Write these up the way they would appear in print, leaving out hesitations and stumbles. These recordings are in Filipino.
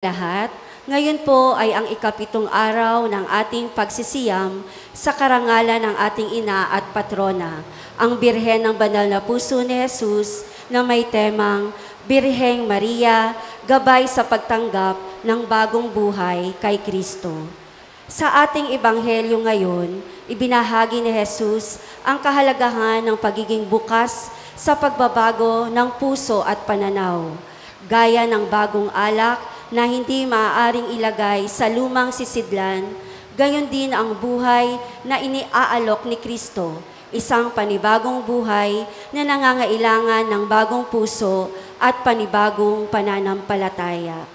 Lahat, ngayon po ay ang ikapitong araw ng ating pagsisiyam sa karangalan ng ating ina at patrona, ang Birhen ng Banal na Puso ni Jesus na may temang Birheng Maria, gabay sa pagtanggap ng bagong buhay kay Kristo. Sa ating ebanghelyo ngayon, ibinahagi ni Jesus ang kahalagahan ng pagiging bukas sa pagbabago ng puso at pananaw, gaya ng bagong alak na hindi maaaring ilagay sa lumang sisidlan, gayon din ang buhay na iniaalok ni Kristo, isang panibagong buhay na nangangailangan ng bagong puso at panibagong pananampalataya.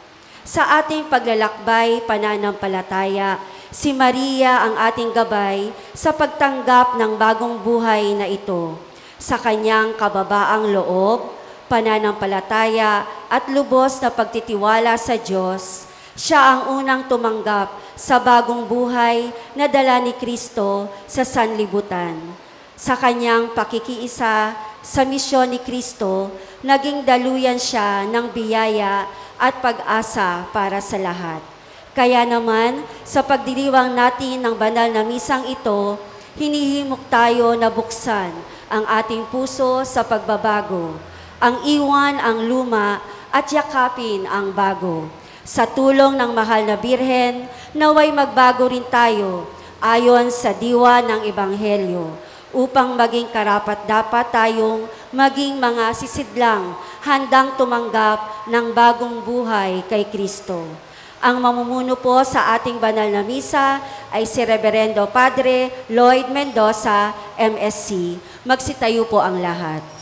Sa ating paglalakbay pananampalataya, si Maria ang ating gabay sa pagtanggap ng bagong buhay na ito. Sa kanyang kababaang loob, pananampalataya at lubos na pagtitiwala sa Diyos, siya ang unang tumanggap sa bagong buhay na dala ni Kristo sa sanlibutan. Sa kanyang pakikiisa sa misyon ni Kristo, naging daluyan siya ng biyaya at pag-asa para sa lahat. Kaya naman, sa pagdiriwang natin ng banal na misang ito, hinihimok tayo na buksan ang ating puso sa pagbabago, ang iwan ang luma at yakapin ang bago. Sa tulong ng mahal na Birhen, naway magbago rin tayo ayon sa diwa ng Ebanghelyo upang maging karapat-dapat tayong maging mga sisidlang handang tumanggap ng bagong buhay kay Kristo. Ang mamumuno po sa ating banal na misa ay si Reverendo Padre Lloyd Mendoza, MSc. Magsitayo po ang lahat.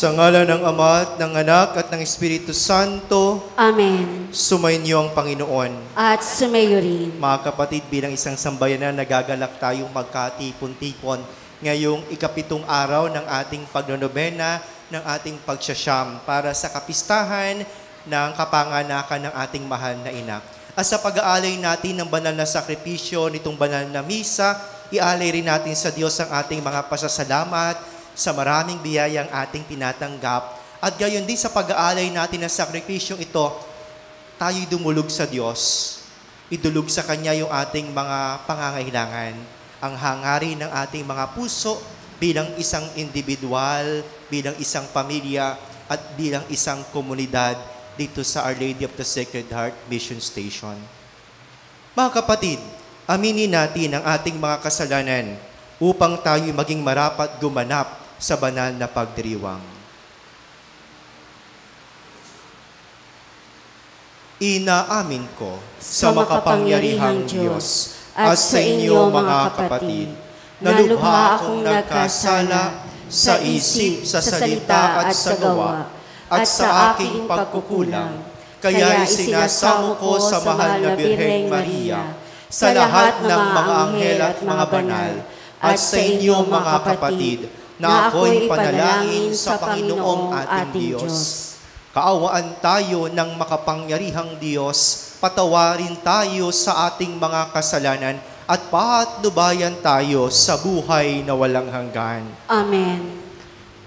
Sa ngalan ng Ama at ng Anak at ng Espiritu Santo, Amen. sumainyo ang Panginoon. At sumayo rin. Mga kapatid, bilang isang sambayanan, nagagalak tayong magkatipon-tipon ngayong ikapitong araw ng ating pagnonobena, ng ating pagsasyam para sa kapistahan ng kapanganakan ng ating mahal na ina. At sa pag-aalay natin ng banal na sakripisyo nitong banal na misa, ialay rin natin sa Diyos ang ating mga pasasalamat sa maraming biyayang ating tinatanggap. At gayon din sa pag-aalay natin ng sakripisyong ito, tayo'y dumulog sa Diyos. Idulog sa Kanya yung ating mga pangangailangan. Ang hangarin ng ating mga puso bilang isang individual, bilang isang pamilya, at bilang isang komunidad dito sa Our Lady of the Sacred Heart Mission Station. Mga kapatid, aminin natin ang ating mga kasalanan upang tayo maging marapat gumanap sa banal na pagdiriwang. Inaamin ko sa makapangyarihang Diyos at sa inyo mga kapatid, na lubha akong nagkasala sa isip, sa salita at sa gawa, at sa aking pagkukulang. Kaya isinasamo ko sa mahal na Birheng Maria, sa lahat ng mga anghel at mga banal, at sa inyo mga kapatid, na ako'y panalangin sa Panginoong ating Diyos. Kaawaan tayo ng makapangyarihang Diyos, patawarin tayo sa ating mga kasalanan, at patnubayan tayo sa buhay na walang hanggan. Amen.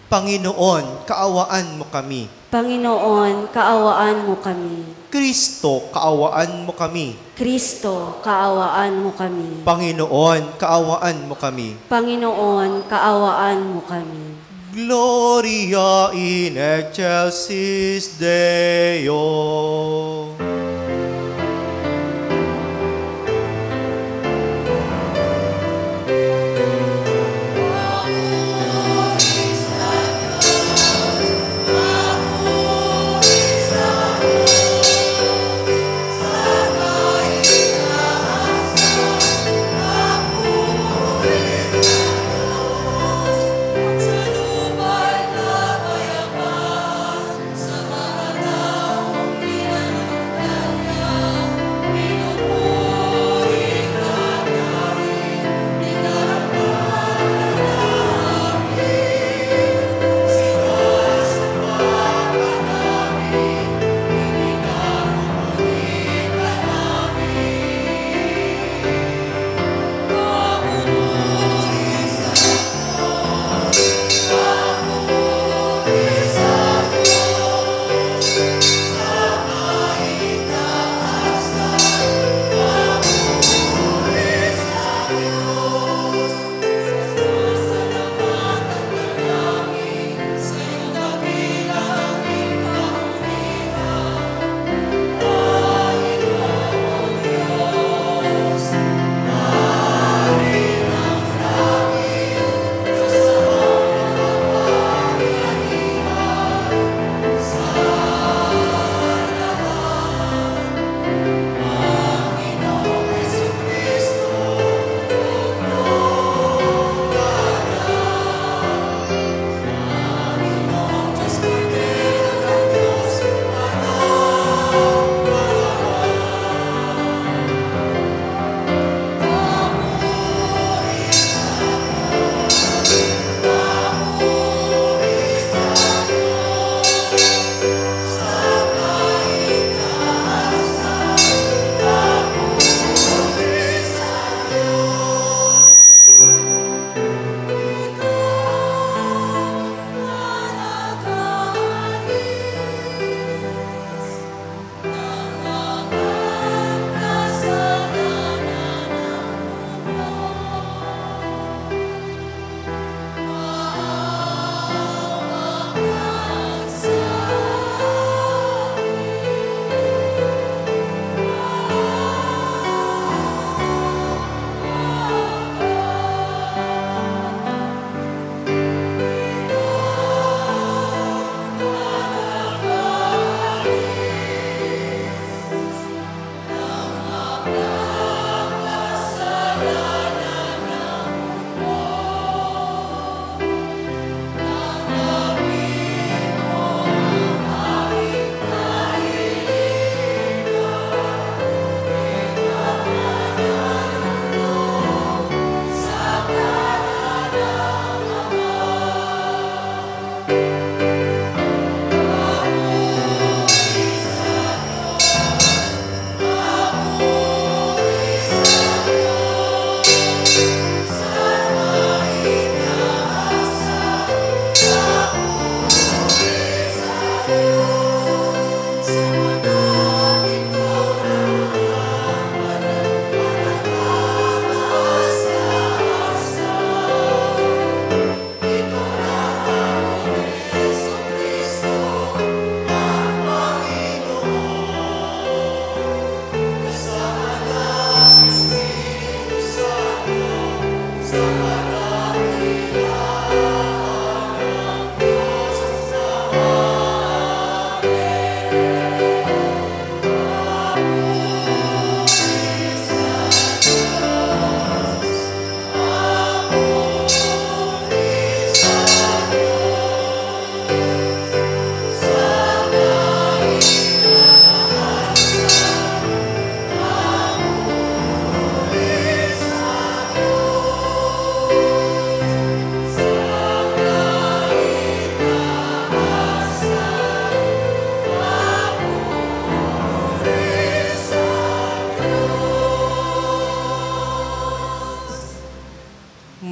Panginoon, kaawaan mo kami. Panginoon, kaawaan mo kami. Kristo, kaawaan mo kami. Kristo, kaawaan mo kami. Panginoon, kaawaan mo kami. Panginoon, kaawaan mo kami. Gloria in excelsis Deo.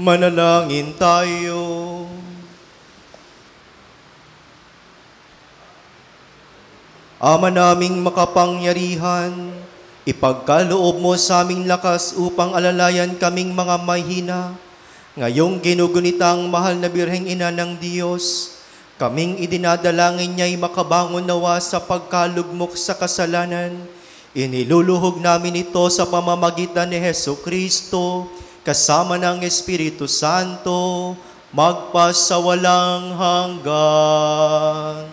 Manalangin tayo. Ama naming makapangyarihan, ipagkaloob mo sa aming lakas upang alalayan kaming mga mahina. Ngayong ginugunitang mahal na Birheng Ina ng Diyos, kaming idinadalangin niya'y makabangon nawa sa pagkalugmok sa kasalanan. Iniluluhog namin ito sa pamamagitan ni Hesukristo, kasama ng Espiritu Santo, magpasawalang hanggan.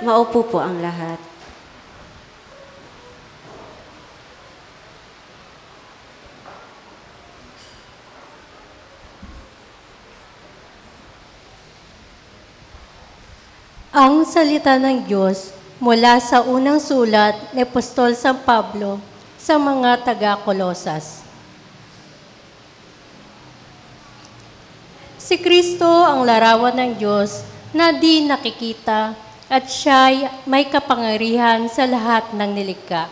Maupo po ang lahat. Ang salita ng Diyos mula sa unang sulat ni Apostol San Pablo sa mga taga-Kolosas. Si Kristo ang larawan ng Diyos na di nakikita at siya'y may kapangyarihan sa lahat ng nilikha.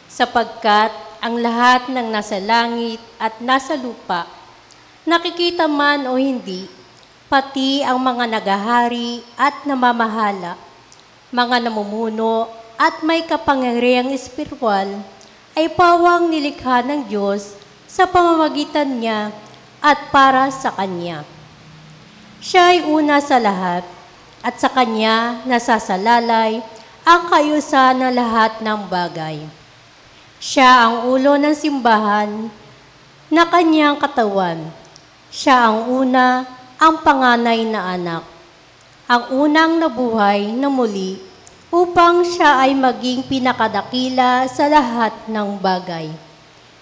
Sapagkat ang lahat ng nasa langit at nasa lupa, nakikita man o hindi, pati ang mga nagahari at namamahala, mga namumuno at may kapangyarihang espiritual, ay pawang nilikha ng Diyos sa pamamagitan niya at para sa Kanya. Siya ay una sa lahat, at sa Kanya nasasalalay ang kaayusan ng lahat ng bagay. Siya ang ulo ng simbahan na Kanyang katawan. Siya ang una, ang panganay na anak, ang unang nabuhay na muli, upang siya ay maging pinakadakila sa lahat ng bagay.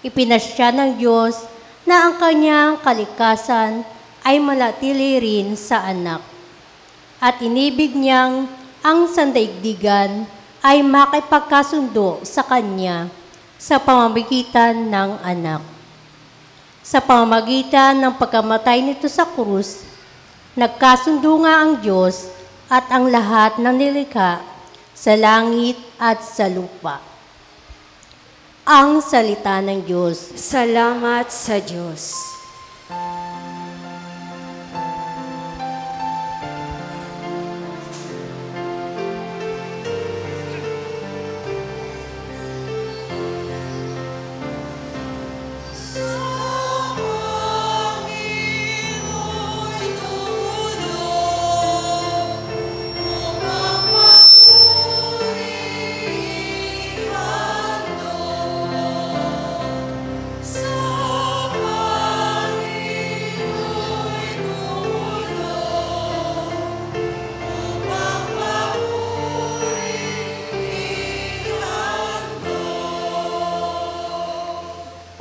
Ipinasya ng Diyos na ang Kanyang kalikasan ay manatili rin sa anak. At inibig niyang ang sandaigdigan ay makipagkasundo sa Kanya sa pamamagitan ng anak. Sa pamamagitan ng pagkamatay nito sa krus, nagkasundo nga ang Diyos at ang lahat ng nilikha sa langit at sa lupa. Ang salita ng Diyos. Salamat sa Diyos.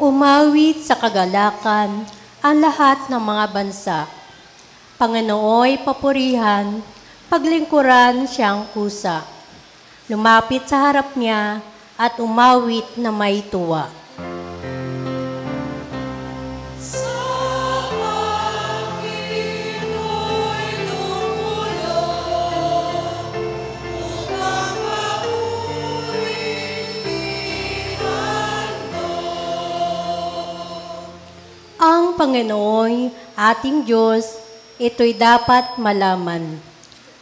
Umawit sa kagalakan ang lahat ng mga bansa. Panganooy papurihan, paglingkuran siyang kusa. Lumapit sa harap niya at umawit na may tuwa. Ang Panginoon, ating Diyos, ito'y dapat malaman.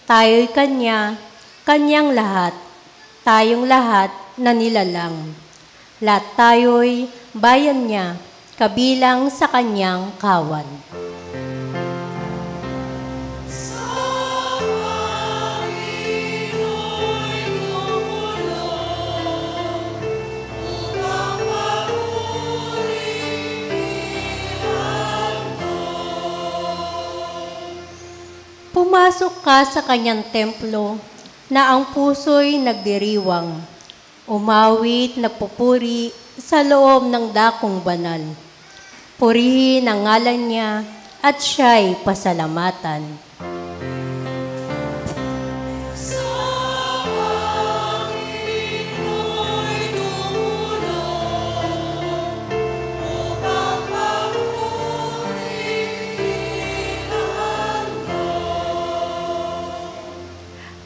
Tayo'y Kanya, Kanyang lahat, tayong lahat na nilalang. Lahat tayo'y bayan niya, kabilang sa Kanyang kawan. Pumasok ka sa Kanyang templo na ang puso'y nagdiriwang. Umawit, nagpupuri sa loob ng dakong banal. Purihin ang ngalan niya at siya'y pasalamatan.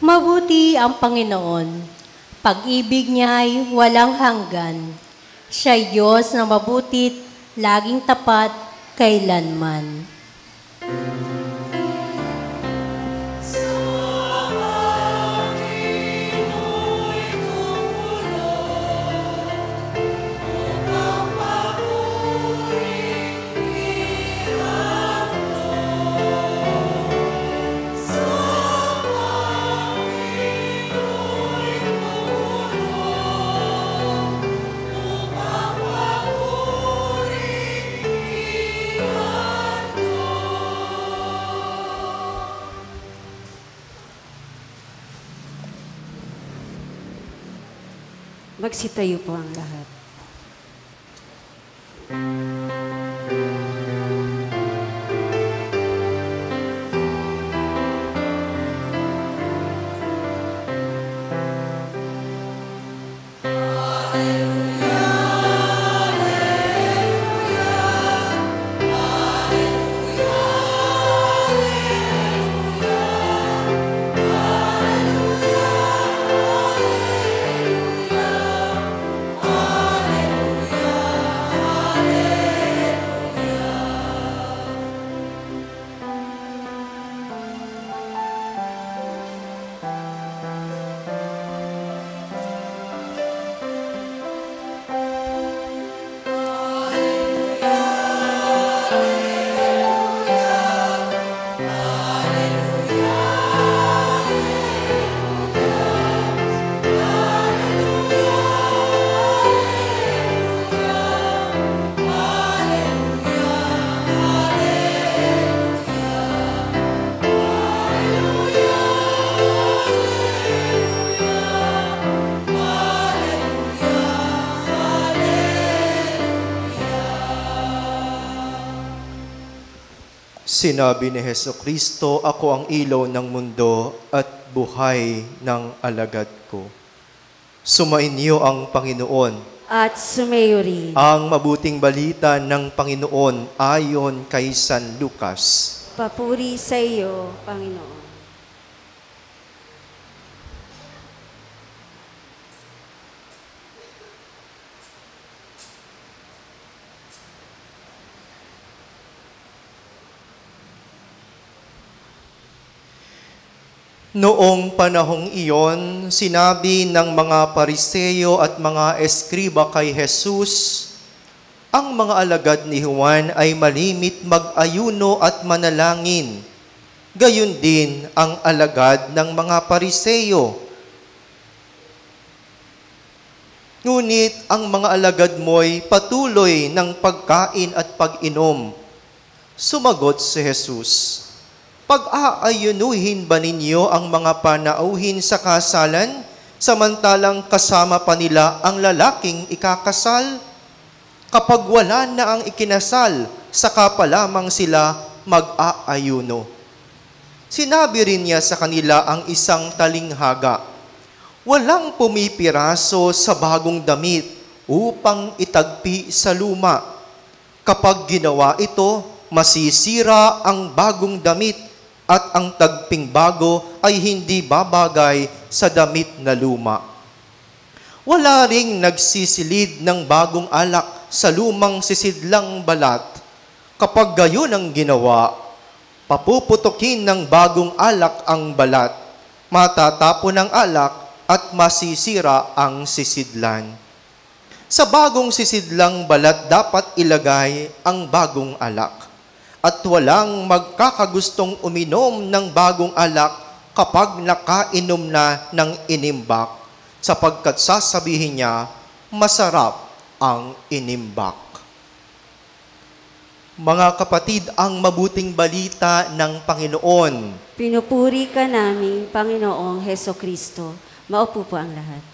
Mabuti ang Panginoon, pag-ibig niya ay walang hanggan. Siya'y Diyos na mabutit, laging tapat, kailanman. Magsitayo po ang lahat. Sinabi ni Hesukristo, ako ang ilaw ng mundo at buhay ng alagad ko. Sumainyo ang Panginoon. At sumayo rin. Ang mabuting balita ng Panginoon ayon kay San Lucas. Papuri sa iyo, Panginoon. Noong panahong iyon, sinabi ng mga Pariseo at mga eskriba kay Jesus, ang mga alagad ni Juan ay malimit mag-ayuno at manalangin. Gayon din ang alagad ng mga Pariseo. Ngunit ang mga alagad mo'y patuloy ng pagkain at pag-inom. Sumagot si Jesus, pag-aayunuhin ba ninyo ang mga panauhin sa kasalan, samantalang kasama pa nila ang lalaking ikakasal? Kapag wala na ang ikinasal, saka pa lamang sila mag-aayuno. Sinabi rin niya sa kanila ang isang talinghaga, walang pumipiraso sa bagong damit upang itagpi sa luma. Kapag ginawa ito, masisira ang bagong damit at ang tagping bago ay hindi babagay sa damit na luma. Wala ring nagsisilid ng bagong alak sa lumang sisidlang balat. Kapag gayon ang ginawa, papuputukin ng bagong alak ang balat, matatapon ang alak at masisira ang sisidlan. Sa bagong sisidlang balat dapat ilagay ang bagong alak. At walang magkakagustong uminom ng bagong alak kapag nakainom na ng inimbak, sapagkat sasabihin niya, masarap ang inimbak. Mga kapatid, ang mabuting balita ng Panginoon. Pinupuri ka namin, Panginoong Hesukristo. Maupo po ang lahat.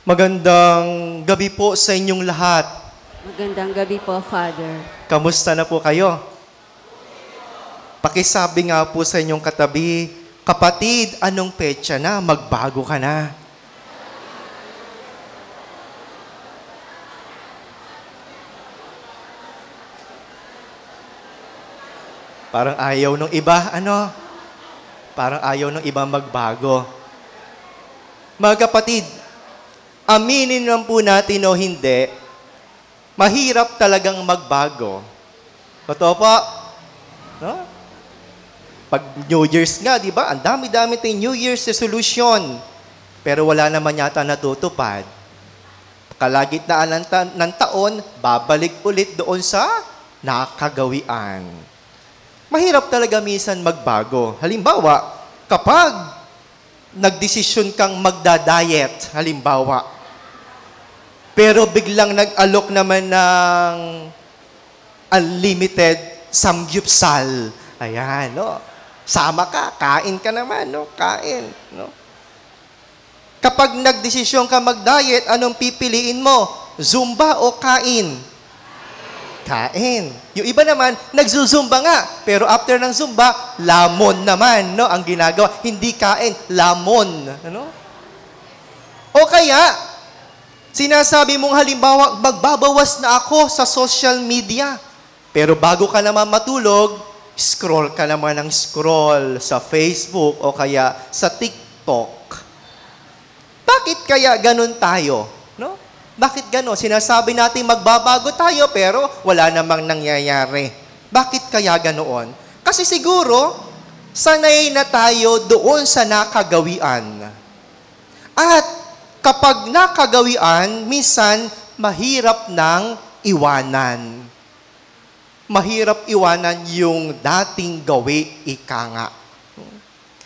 Magandang gabi po sa inyong lahat. Magandang gabi po, Father. Kamusta na po kayo? Pakisabi nga po sa inyong katabi, kapatid, anong petsa na? Magbago ka na. Parang ayaw ng iba, ano? Parang ayaw ng iba magbago. Mga kapatid, aminin lang po natin o hindi, mahirap talagang magbago. Totoo po? No? Pag New Year's nga, di ba? Ang dami-dami tayong New Year's resolution. Pero wala naman yata natutupad. Kalagitnaan ng taon, babalik ulit doon sa nakagawian. Mahirap talaga minsan magbago. Halimbawa, kapag nagdesisyon kang magda-diet, halimbawa, pero biglang nag-alok naman ng unlimited samgyupsal. Ayan, no? Sama ka, kain ka naman, no? Kain, no? Kapag nagdesisyon ka mag-diet, anong pipiliin mo? Zumba o kain? Kain. Yung iba naman, nagzuzumba nga. Pero after ng zumba, lamon naman, no? Ang ginagawa, hindi kain, lamon. Ano? O kaya, sinasabi mong halimbawa, magbabawas na ako sa social media. Pero bago ka naman matulog, scroll ka naman ng scroll sa Facebook o kaya sa TikTok. Bakit kaya ganun tayo? No? Bakit ganun? Sinasabi natin magbabago tayo pero wala namang nangyayari. Bakit kaya ganoon? Kasi siguro, sanay na tayo doon sa nakagawian. At kapag nakagawian, minsan mahirap nang iwanan. Mahirap iwanan yung dating gawi, ika nga.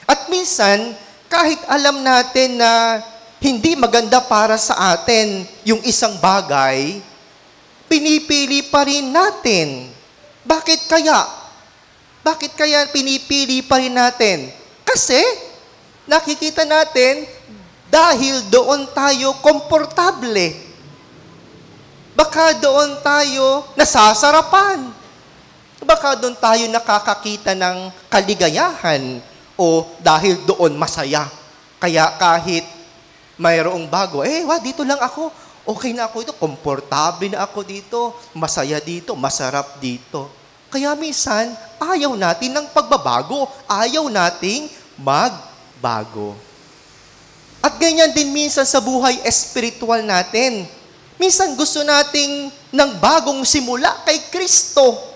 At minsan, kahit alam natin na hindi maganda para sa atin yung isang bagay, pinipili pa rin natin. Bakit kaya? Bakit kaya pinipili pa rin natin? Kasi, nakikita natin, dahil doon tayo komportable. Baka doon tayo nasasarapan. Baka doon tayo nakakakita ng kaligayahan o dahil doon masaya. Kaya kahit mayroong bago, dito lang ako. Okay na ako ito, komportable na ako dito, masaya dito, masarap dito. Kaya minsan, ayaw natin ng pagbabago, ayaw nating magbago. At ganyan din minsan sa buhay espiritual natin. Minsan gusto nating ng bagong simula kay Kristo.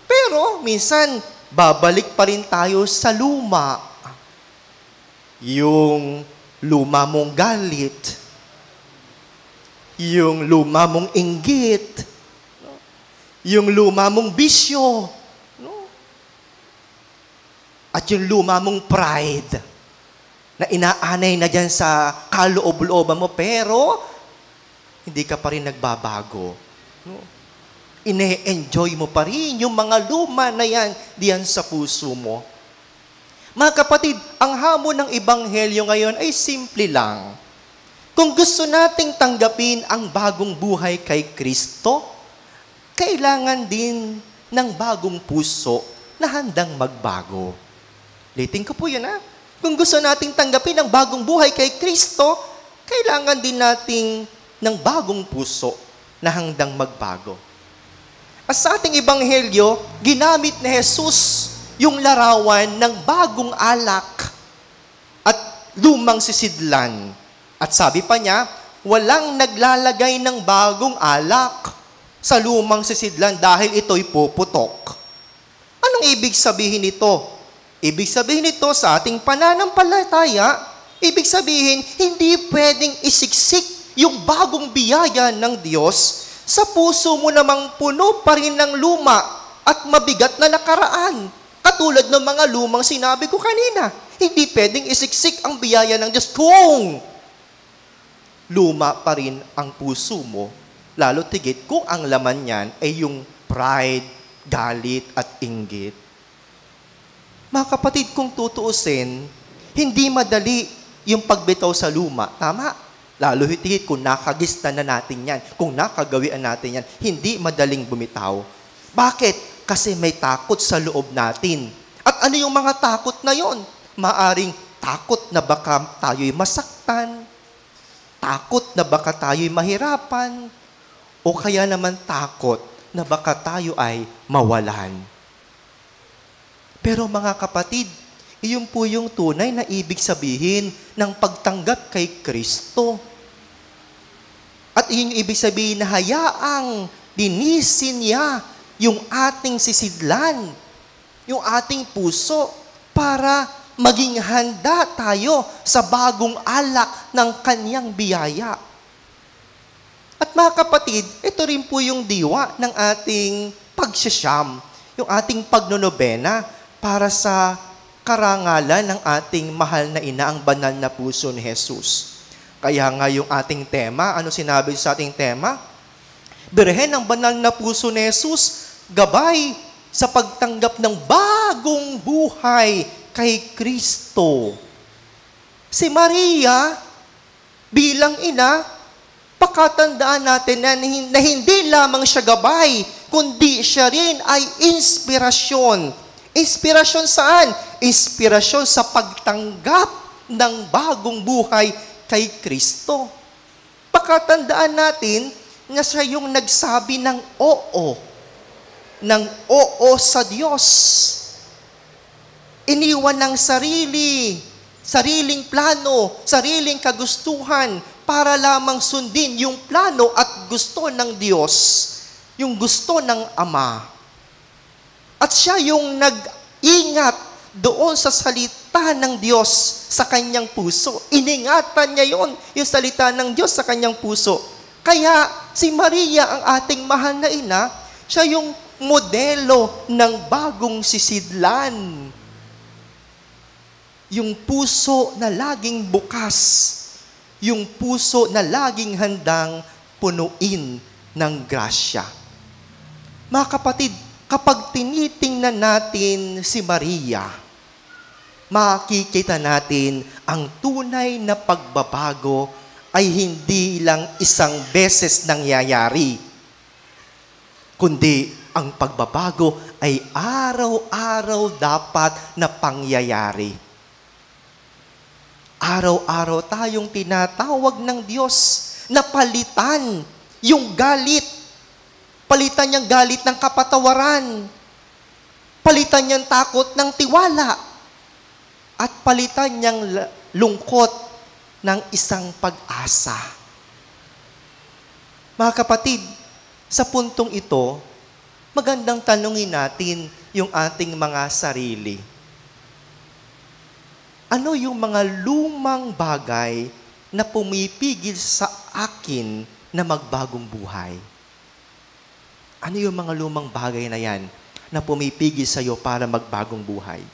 Pero minsan, babalik pa rin tayo sa luma. Yung luma mong galit. Yung luma mong inggit. Yung luma mong bisyo. At yung luma mong pride. Na inaanay na dyan sa kaloob-looban mo, pero hindi ka pa rin nagbabago. Ine-enjoy mo pa rin yung mga luma na yan diyan sa puso mo. Mga kapatid, ang hamon ng Ebanghelyo ngayon ay simple lang. Kung gusto nating tanggapin ang bagong buhay kay Kristo, kailangan din ng bagong puso na handang magbago. Litin ko po yun, ha? Kung gusto nating tanggapin ang bagong buhay kay Kristo, kailangan din nating ng bagong puso na handang magbago. At sa ating Ebanghelyo, ginamit ni Jesus yung larawan ng bagong alak at lumang sisidlan. At sabi pa niya, walang naglalagay ng bagong alak sa lumang sisidlan dahil ito'y puputok. Anong ibig sabihin nito? Ibig sabihin nito sa ating pananampalataya, ibig sabihin, hindi pwedeng isiksik yung bagong biyaya ng Diyos sa puso mo namang puno pa rin ng luma at mabigat na nakaraan. Katulad ng mga lumang sinabi ko kanina. Hindi pwedeng isiksik ang biyaya ng Diyos kung luma pa rin ang puso mo. Lalo tigit kung ang laman niyan ay yung pride, galit at inggit. Mga kapatid, kung tutuusin, hindi madali yung pagbitaw sa luma. Tama? Lalo higit kung nakagista na natin yan, kung nakagawian natin yan, hindi madaling bumitaw. Bakit? Kasi may takot sa loob natin. At ano yung mga takot na yon? Maaring takot na baka tayo'y masaktan, takot na baka tayo'y mahirapan, o kaya naman takot na baka tayo ay mawalan. Pero mga kapatid, iyon po yung tunay na ibig sabihin ng pagtanggap kay Kristo. At iyon yung ibig sabihin na hayaang linisin niya yung ating sisidlan, yung ating puso, para maging handa tayo sa bagong alak ng kanyang biyaya. At mga kapatid, ito rin po yung diwa ng ating pagsasyam, yung ating pagnonobena para sa karangalan ng ating mahal na ina, ang banal na puso ni Jesus. Kaya nga yung ating tema, ano sinabi sa ating tema? Birhen ng banal na puso ni Jesus, gabay sa pagtanggap ng bagong buhay kay Kristo. Si Maria, bilang ina, pakatandaan natin na hindi lamang siya gabay, kundi siya rin ay inspirasyon. Inspirasyon saan? Inspirasyon sa pagtanggap ng bagong buhay kay Kristo. Pakatandaan natin na siya yung nagsabi ng oo sa Diyos. Iniwan ng sariling plano, sariling kagustuhan para lamang sundin yung plano at gusto ng Diyos, yung gusto ng Ama. At siya yung nag-ingat doon sa salita ng Diyos sa kanyang puso. Iningatan niya yung salita ng Diyos sa kanyang puso. Kaya si Maria, ang ating mahal na ina, siya yung modelo ng bagong sisidlan. Yung puso na laging bukas, yung puso na laging handang punuin ng grasya. Mga kapatid, kapag tinitingnan natin si Maria, makikita natin ang tunay na pagbabago ay hindi lang isang beses nangyayari, kundi ang pagbabago ay araw-araw dapat na pangyayari. Araw-araw tayong tinatawag ng Diyos na palitan yung galit. Palitan niyang galit ng kapatawaran. Palitan niyang takot ng tiwala. At palitan niyang lungkot ng isang pag-asa. Mga kapatid, sa puntong ito, magandang tanungin natin yung ating mga sarili. Ano yung mga lumang bagay na pumipigil sa akin na magbagong buhay? Ano yung mga lumang bagay na yan na pumipigil sa iyo para magbagong buhay?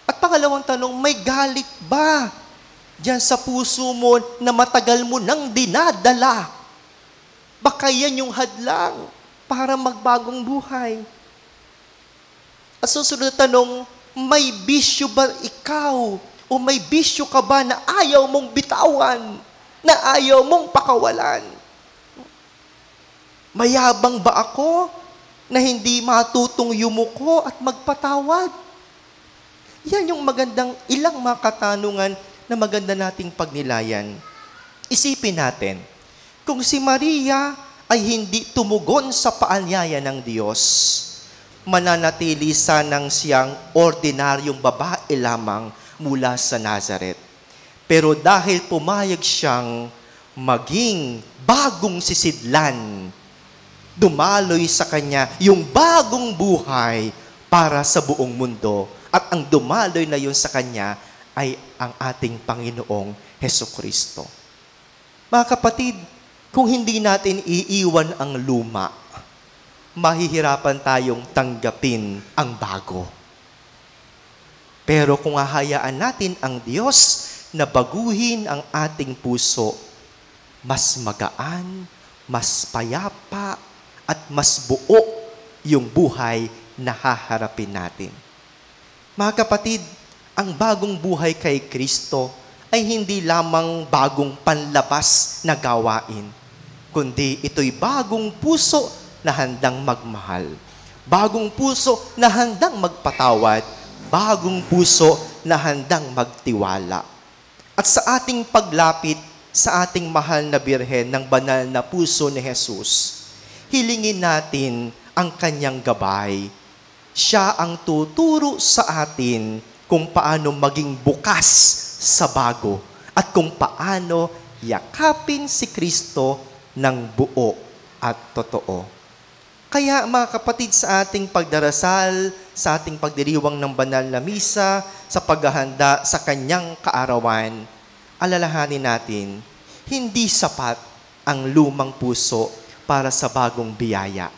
At pangalawang tanong, may galit ba diyan sa puso mo na matagal mo nang dinadala? Baka yan yung hadlang para magbagong buhay. At susunod na tanong, may bisyo ba ikaw o may bisyo ka ba na ayaw mong bitawan, na ayaw mong pakawalan? Mayabang ba ako na hindi matutong yumuko at magpatawad? Yan yung ilang mga katanungan na maganda nating pagnilayan. Isipin natin, kung si Maria ay hindi tumugon sa paanyaya ng Diyos, mananatili sanang siyang ordinaryong babae lamang mula sa Nazareth. Pero dahil pumayag siyang maging bagong sisidlan, dumaloy sa kanya yung bagong buhay para sa buong mundo. At ang dumaloy na yun sa kanya ay ang ating Panginoong Hesukristo. Mga kapatid, kung hindi natin iiwan ang luma, mahihirapan tayong tanggapin ang bago. Pero kung hahayaan natin ang Diyos na baguhin ang ating puso, mas magaan, mas payapa, at mas buo yung buhay na haharapin natin. Mga kapatid, ang bagong buhay kay Kristo ay hindi lamang bagong panlabas na gawain, kundi ito'y bagong puso na handang magmahal, bagong puso na handang magpatawad, bagong puso na handang magtiwala. At sa ating paglapit sa ating mahal na Birhen ng banal na puso ni Jesus, hilingin natin ang kanyang gabay. Siya ang tuturo sa atin kung paano maging bukas sa bago at kung paano yakapin si Kristo ng buo at totoo. Kaya mga kapatid, sa ating pagdarasal, sa ating pagdiriwang ng banal na misa, sa paghahanda sa kanyang kaarawan, alalahanin natin, hindi sapat ang lumang puso para sa bagong biyaya.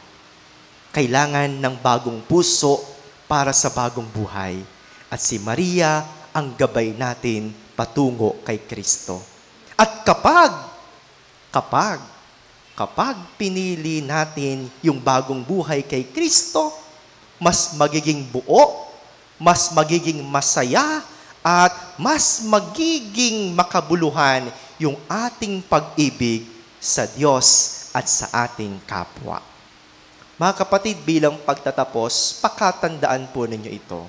Kailangan ng bagong puso para sa bagong buhay. At si Maria ang gabay natin patungo kay Kristo. At kapag pinili natin yung bagong buhay kay Kristo, mas magiging buo, mas magiging masaya, at mas magiging makabuluhan yung ating pag-ibig sa Diyos at sa ating kapwa. Mga kapatid, bilang pagtatapos, pakatandaan po ninyo ito.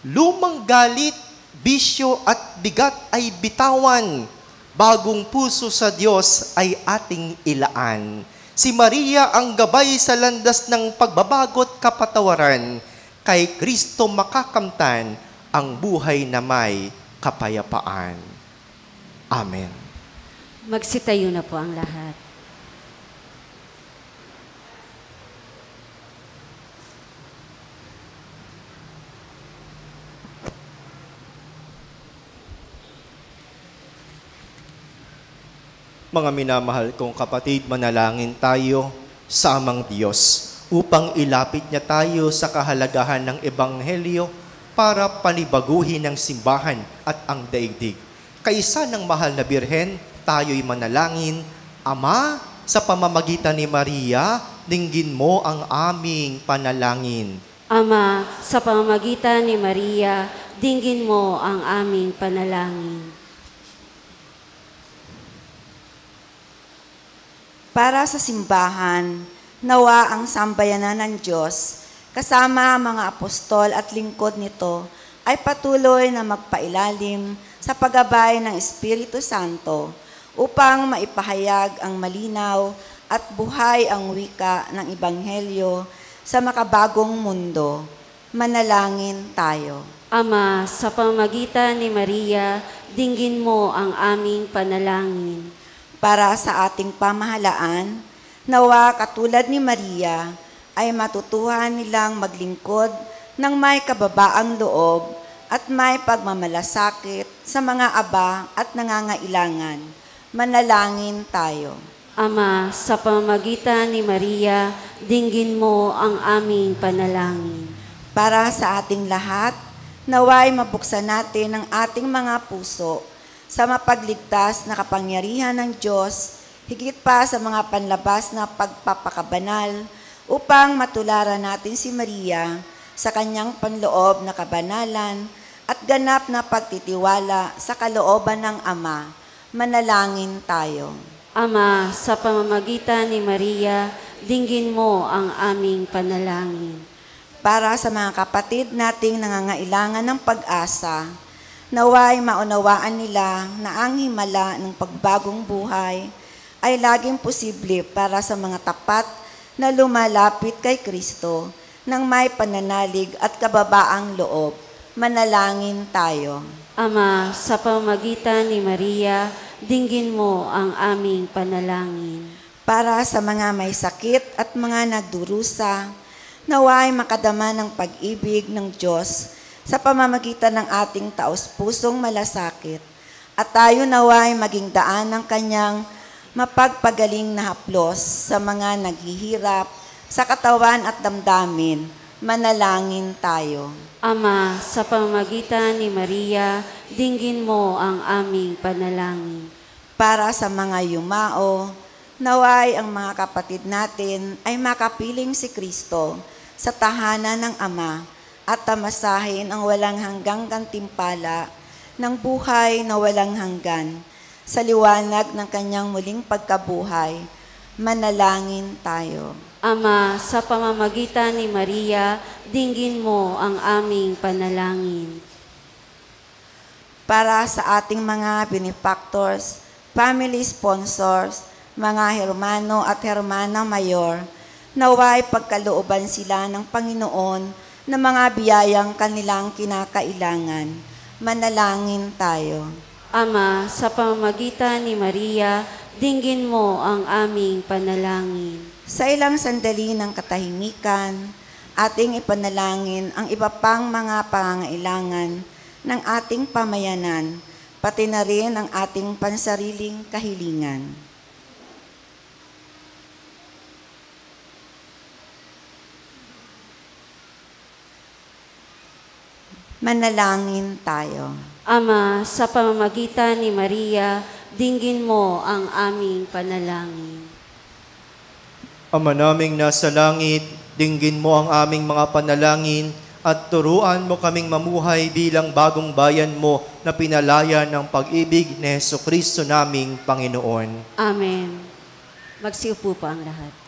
Lumang galit, bisyo at bigat ay bitawan. Bagong puso sa Diyos ay ating ilaan. Si Maria ang gabay sa landas ng pagbabago't kapatawaran. Kay Kristo makakamtan ang buhay na may kapayapaan. Amen. Magsitayo na po ang lahat. Mga minamahal kong kapatid, manalangin tayo sa amang Diyos upang ilapit niya tayo sa kahalagahan ng Ebanghelyo para panibaguhin ang simbahan at ang daigdig. Kaisa ng mahal na Birhen, tayo'y manalangin, Ama, sa pamamagitan ni Maria, dinggin mo ang aming panalangin. Ama, sa pamamagitan ni Maria, dinggin mo ang aming panalangin. Para sa simbahan, nawa ang sambayanan ng Diyos, kasama ang mga apostol at lingkod nito, ay patuloy na magpailalim sa paggabay ng Espiritu Santo upang maipahayag ang malinaw at buhay ang wika ng Ebanghelyo sa makabagong mundo. Manalangin tayo. Ama, sa pamamagitan ni Maria, dinggin mo ang aming panalangin. Para sa ating pamahalaan, nawa katulad ni Maria ay matutuhan nilang maglingkod ng may kababaang loob at may pagmamalasakit sa mga aba at nangangailangan. Manalangin tayo. Ama, sa pamamagitan ni Maria, dinggin mo ang aming panalangin. Para sa ating lahat, naway mabuksan natin ang ating mga puso sa mapagligtas na kapangyarihan ng Diyos, higit pa sa mga panlabas na pagpapakabanal, upang matularan natin si Maria sa kanyang panloob na kabanalan at ganap na pagtitiwala sa kalooban ng Ama. Manalangin tayo. Ama, sa pamamagitan ni Maria, dinggin mo ang aming panalangin. Para sa mga kapatid nating nangangailangan ng pag-asa, naway maunawaan nila na ang himala ng pagbagong buhay ay laging posible para sa mga tapat na lumalapit kay Kristo ng may pananalig at kababaang loob. Manalangin tayo. Ama, sa pamamagitan ni Maria, dinggin mo ang aming panalangin. Para sa mga may sakit at mga nagdurusa, naway makadama ng pag-ibig ng Diyos sa pamamagitan ng ating taos-pusong malasakit, at tayo naway maging daan ng kanyang mapagpagaling na haplos sa mga naghihirap sa katawan at damdamin. Manalangin tayo. Ama, sa pamamagitan ni Maria, dinggin mo ang aming panalangin. Para sa mga yumao, naway ang mga kapatid natin ay makapiling si Kristo sa tahanan ng Ama at tamasahin ang walang hanggang gantimpala ng buhay na walang hanggan sa liwanag ng kanyang muling pagkabuhay. Manalangin tayo. Ama, sa pamamagitan ni Maria, dinggin mo ang aming panalangin. Para sa ating mga benefactors, family sponsors, mga hermano at hermana mayor, naway pagkalooban sila ng Panginoon na mga biyayang kanilang kinakailangan. Manalangin tayo. Ama, sa pamamagitan ni Maria, dinggin mo ang aming panalangin. Sa ilang sandali ng katahimikan, ating ipanalangin ang iba pang mga pangangailangan ng ating pamayanan, pati na rin ang ating pansariling kahilingan. Manalangin tayo. Ama, sa pamamagitan ni Maria, dinggin mo ang aming panalangin. Ama naming nasa langit, dinggin mo ang aming mga panalangin at turuan mo kaming mamuhay bilang bagong bayan mo na pinalaya ng pag-ibig ni Jesucristo naming Panginoon. Amen. Magsiupo po ang lahat.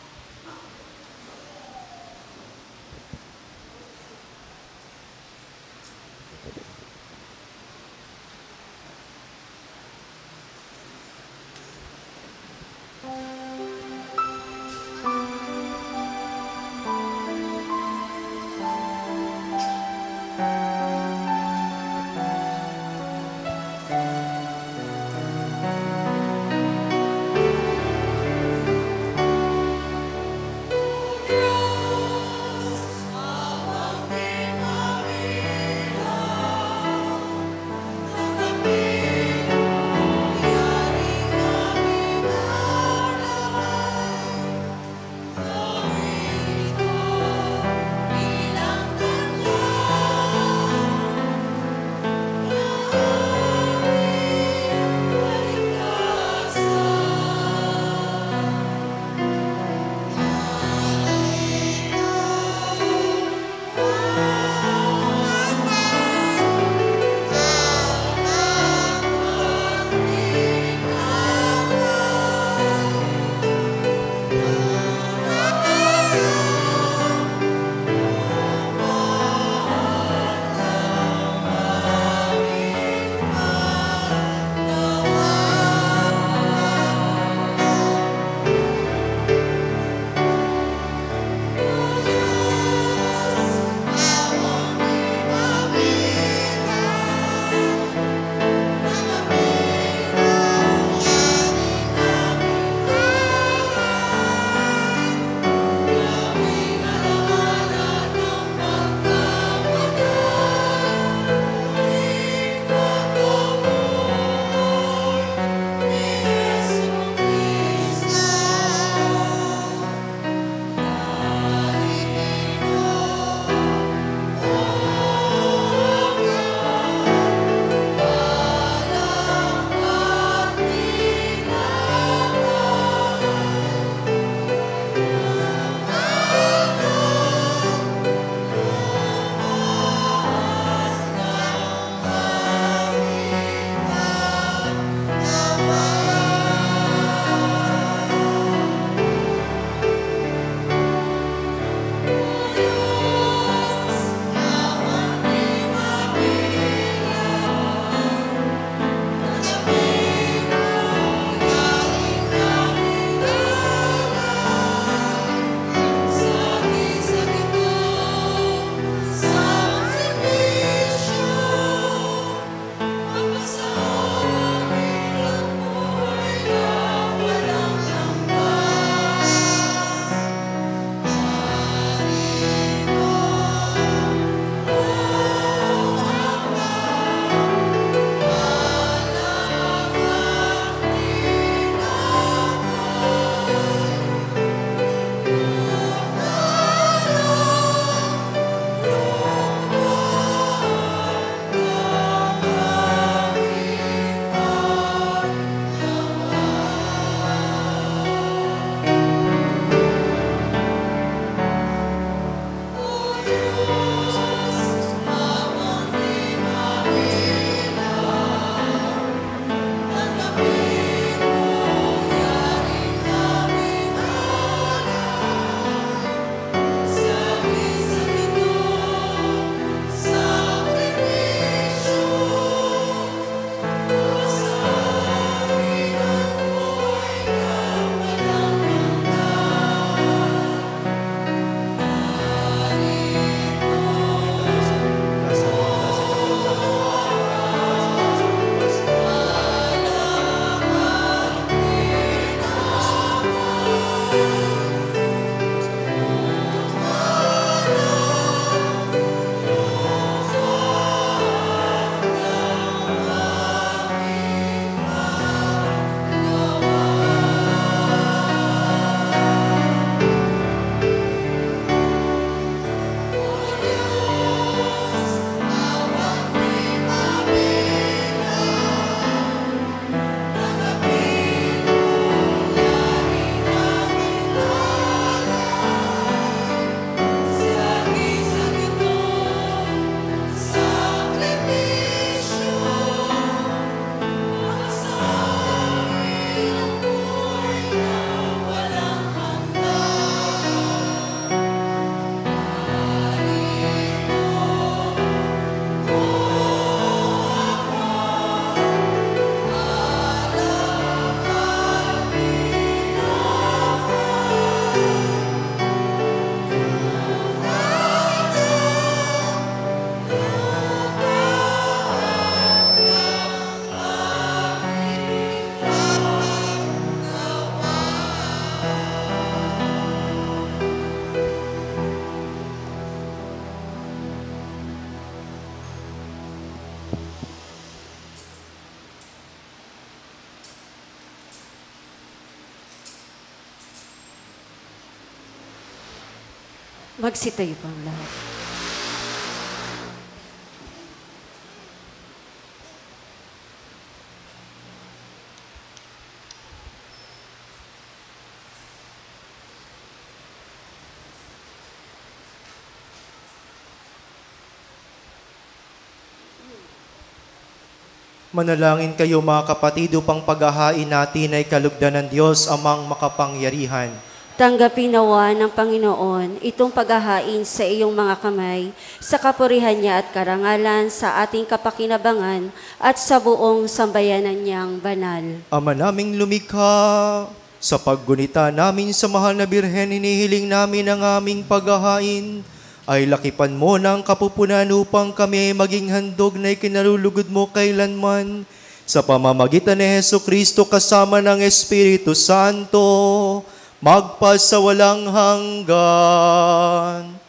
Magsitayo po ang lahat. Manalangin kayo mga kapatid upang paghahain natin ay kalugdan ng Diyos amang makapangyarihan. Tanggapin nawa ng Panginoon itong paghahain sa iyong mga kamay, sa kapurihan niya at karangalan, sa ating kapakinabangan at sa buong sambayanan niyang banal. Ama naming lumikha, sa paggunita namin sa mahal na Birhen, hinihiling namin ang aming paghahain. Ay lakipan mo ng kapupunan upang kami maging handog na ikinalulugod mo kailanman. Sa pamamagitan ni Jesucristo kasama ng Espiritu Santo, magpasawalang hanggan.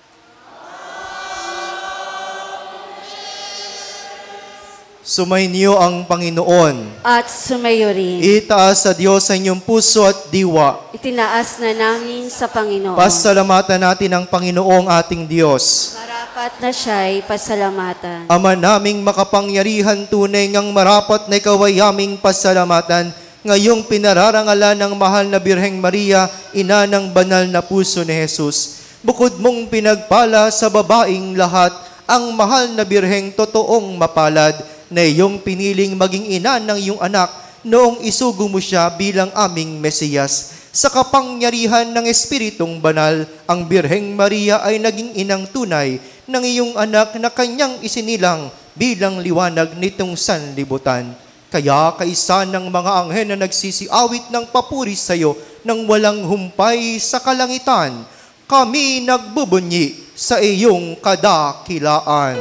Sumainyo ang Panginoon. At sumayo rin. Itaas sa Diyos sa inyong puso at diwa. Itinaas na namin sa Panginoon. Pasalamatan natin ang Panginoong ating Diyos. Marapat na siya'y pasalamatan. Ama naming makapangyarihan, tunay ngang marapat na ikaw ay aming pasalamatan. Ngayong pinararangalan ng mahal na Birheng Maria, ina ng banal na puso ni Jesus. Bukod mong pinagpala sa babaing lahat, ang mahal na Birheng totoong mapalad, na iyong piniling maging ina ng iyong anak noong isugo mo siya bilang aming Mesiyas. Sa kapangyarihan ng Espiritong Banal, ang Birheng Maria ay naging inang tunay ng iyong anak na kanyang isinilang bilang liwanag nitong sanlibutan. Kaya kaisa ng mga anghel na nagsisiawit ng papuri sa iyo nang walang humpay sa kalangitan, kami nagbubunyi sa iyong kadakilaan.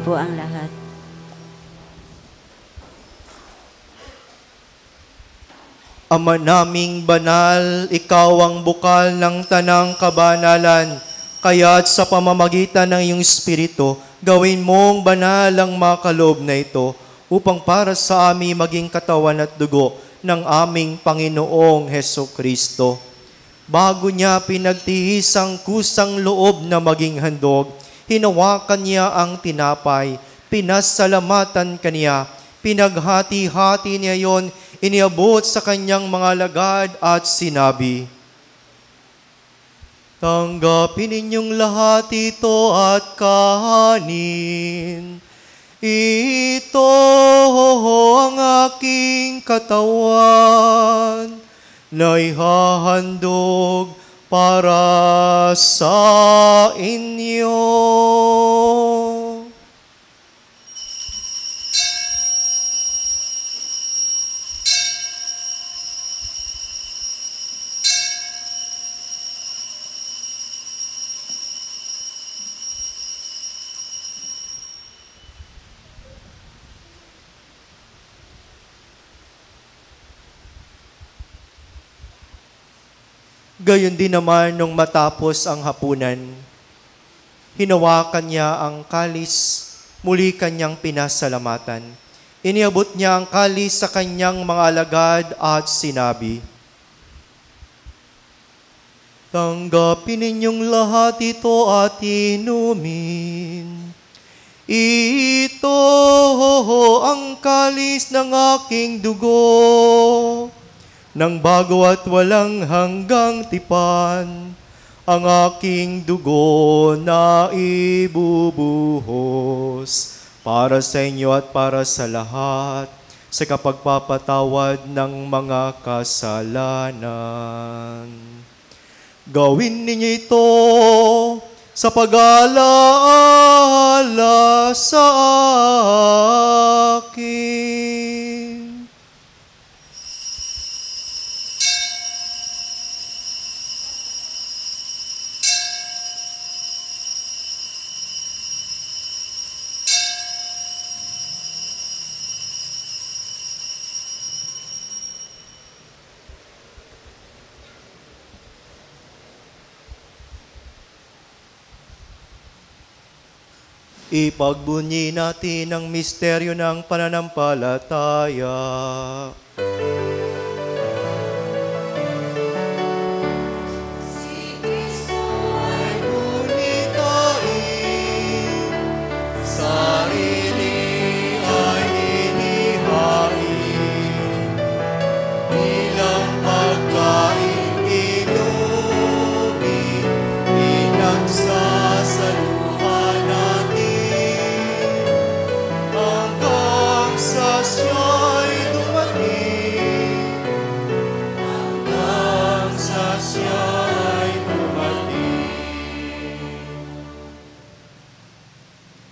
Po ang lahat. Ama naming banal, ikaw ang bukal ng tanang kabanalan. Kaya't sa pamamagitan ng iyong Espiritu, gawin mong banal ang mga kaloob na ito upang para sa amin maging katawan at dugo ng aming Panginoong Hesukristo. Bago niya pinagtihis ang kusang loob na maging handog, hinawakan niya ang tinapay, pinasalamatan kaniya, pinaghati-hati niya yon, iniabot sa kanyang mga lagad at sinabi, "Tanggapin ninyong lahat ito at kahanin. Ito ang aking katawan na ihahandog para sa inyo." Gayon din naman nung matapos ang hapunan, hinawakan niya ang kalis, muli kanyang pinasalamatan. Iniabot niya ang kalis sa kanyang mga alagad at sinabi, "Tanggapin ninyong lahat ito at inumin. Ito ang kalis ng aking dugo, ng bago at walang hanggang tipan, ang aking dugo na ibubuhos para sa inyo at para sa lahat, sa kapagpapatawad ng mga kasalanan. Gawin ninyo ito sa pag-alaala sa akin." Ipagbunyi natin ang misteryo ng pananampalataya. Si Kristo ay gunitain, sarili ay inihain, bilang pagkain inumin, pinagsasaluhan natin, hanggang sa siya'y dumating, hanggang sa siya'y dumating.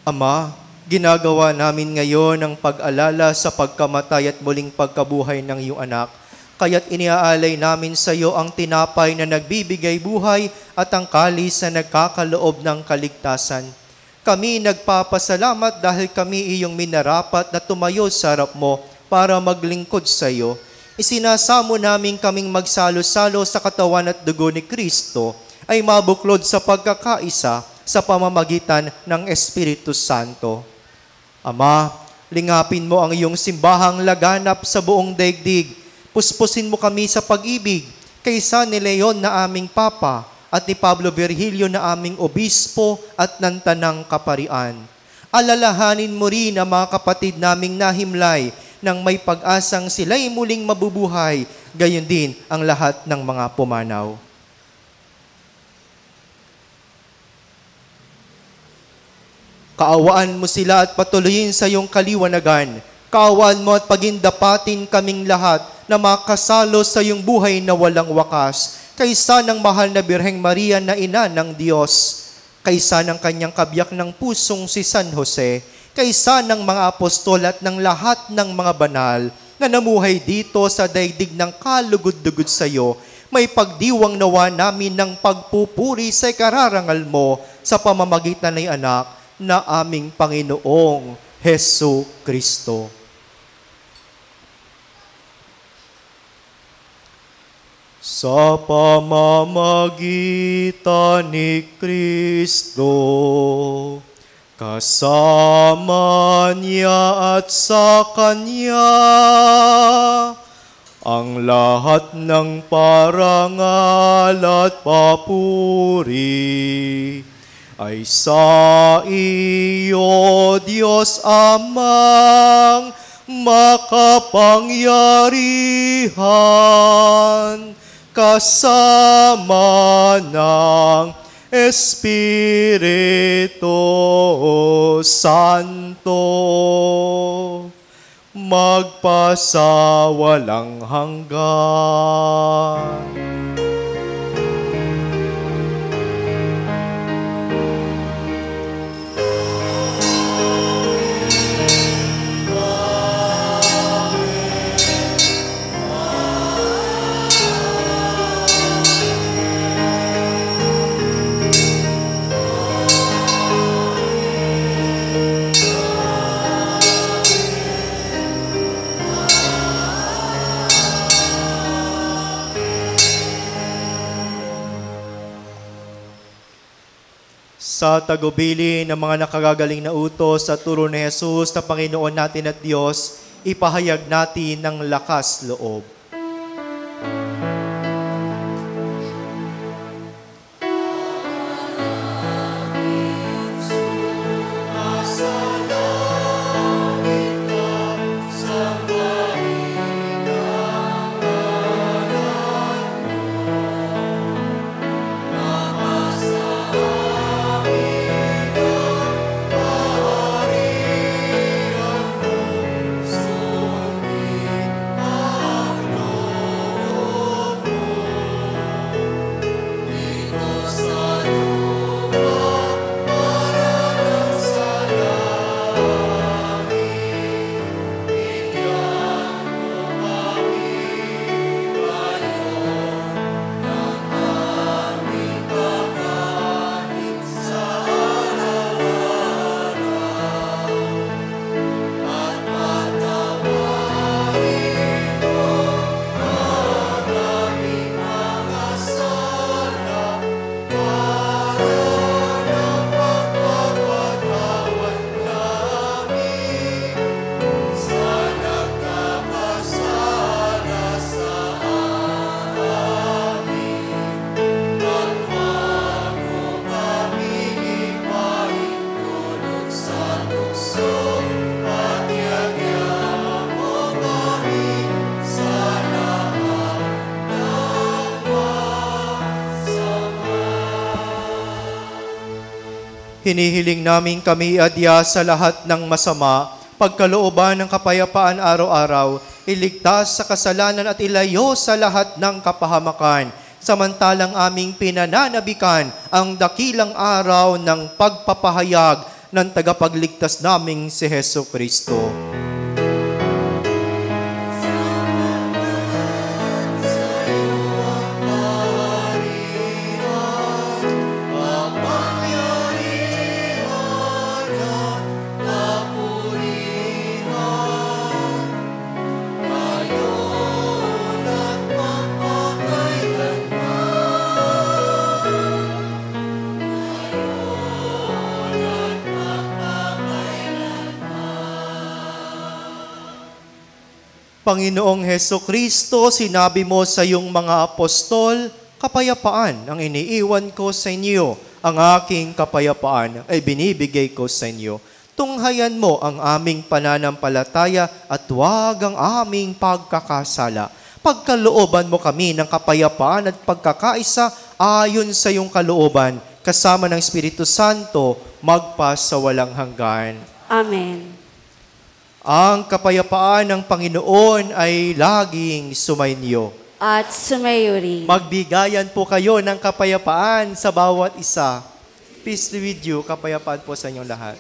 Ama, ginagawa namin ngayon ang pag-alala sa pagkamatay at muling pagkabuhay ng iyong anak. Kaya't iniaalay namin sa iyo ang tinapay na nagbibigay buhay at ang kalis na nagkakaloob ng kaligtasan. Kami nagpapasalamat dahil kami iyong minarapat na tumayo sa harap mo para maglingkod sa iyo. Isinasamo namin kaming magsalo-salo sa katawan at dugo ni Kristo ay mabuklod sa pagkakaisa sa pamamagitan ng Espiritu Santo. Ama, lingapin mo ang iyong simbahang laganap sa buong daigdig. Puspusin mo kami sa pag-ibig kaysa ni Leon na aming Papa at ni Pablo Virgilio na aming Obispo at ng Tanang Kaparian. Alalahanin mo rin ang mga kapatid naming nahimlay nang may pag-asang sila'y muling mabubuhay, gayon din ang lahat ng mga pumanaw. Kaawaan mo sila at patuloyin sa iyong kaliwanagan. Kaawaan mo at pagindapatin kaming lahat na makasalo sa iyong buhay na walang wakas, kaysa ng mahal na Birheng Maria na ina ng Diyos, kaysa ng kanyang kabiyak ng pusong si San Jose, kaysa ng mga apostol at ng lahat ng mga banal na namuhay dito sa daigdig ng kalugod-dugod sa iyo, may pagdiwang nawa namin ng pagpupuri sa ikararangal mo sa pamamagitan ng anak na aming Panginoong Hesu Kristo. Sa pamamagitan ni Kristo, kasama niya at sa Kanya, ang lahat ng parangal at papuri ay sa iyo, Diyos Amang makapangyarihan, kasama ng Espiritu Santo, magpasawalang hanggan. Sa tagubili ng mga nakagagaling na utos sa turo ni Jesus na Panginoon natin at Diyos, ipahayag natin ng lakas loob. Hinihiling namin kami adya sa lahat ng masama, pagkalooban ng kapayapaan araw-araw, iligtas sa kasalanan at ilayo sa lahat ng kapahamakan, samantalang aming pinananabikan ang dakilang araw ng pagpapahayag ng tagapagligtas naming si Heso Kristo. Panginoong Heso Kristo, sinabi mo sa iyong mga apostol, kapayapaan ang iniiwan ko sa inyo, ang aking kapayapaan ay binibigay ko sa inyo. Tunghayan mo ang aming pananampalataya at huwag ang aming pagkakasala. Pagkalooban mo kami ng kapayapaan at pagkakaisa ayon sa iyong kalooban, kasama ng Espiritu Santo, magpa sa walang hanggan. Amen. Ang kapayapaan ng Panginoon ay laging sumainyo. At sumayo rin. Magbigayan po kayo ng kapayapaan sa bawat isa. Peace be with you. Kapayapaan po sa inyong lahat.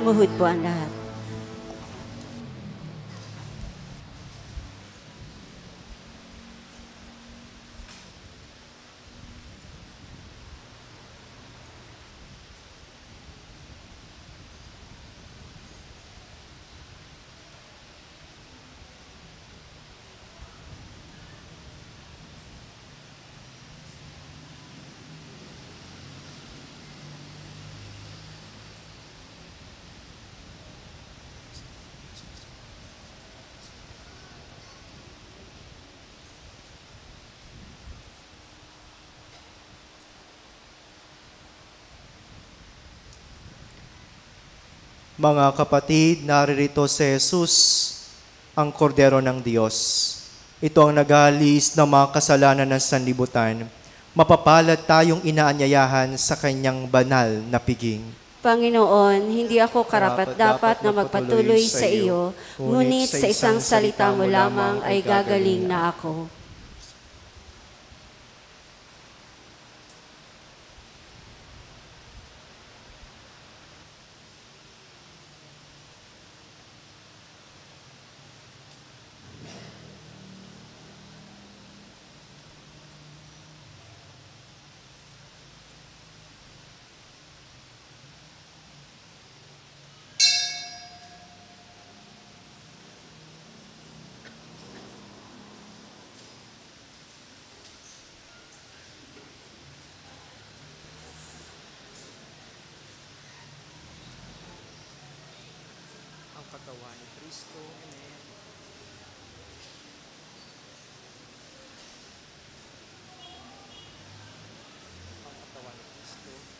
Lumuhod po ang lahat. Mga kapatid, naririto si Jesus, ang kordero ng Diyos. Ito ang nag-aalis ng mga kasalanan ng sanlibutan. Mapapalad tayong inaanyayahan sa kanyang banal na piging. Panginoon, hindi ako karapat-dapat na magpatuloy sa iyo, ngunit sa isang salita mo lamang ay gagaling na ako. Ang katawan ni Kristo. Amen. Ang katawan ni Kristo.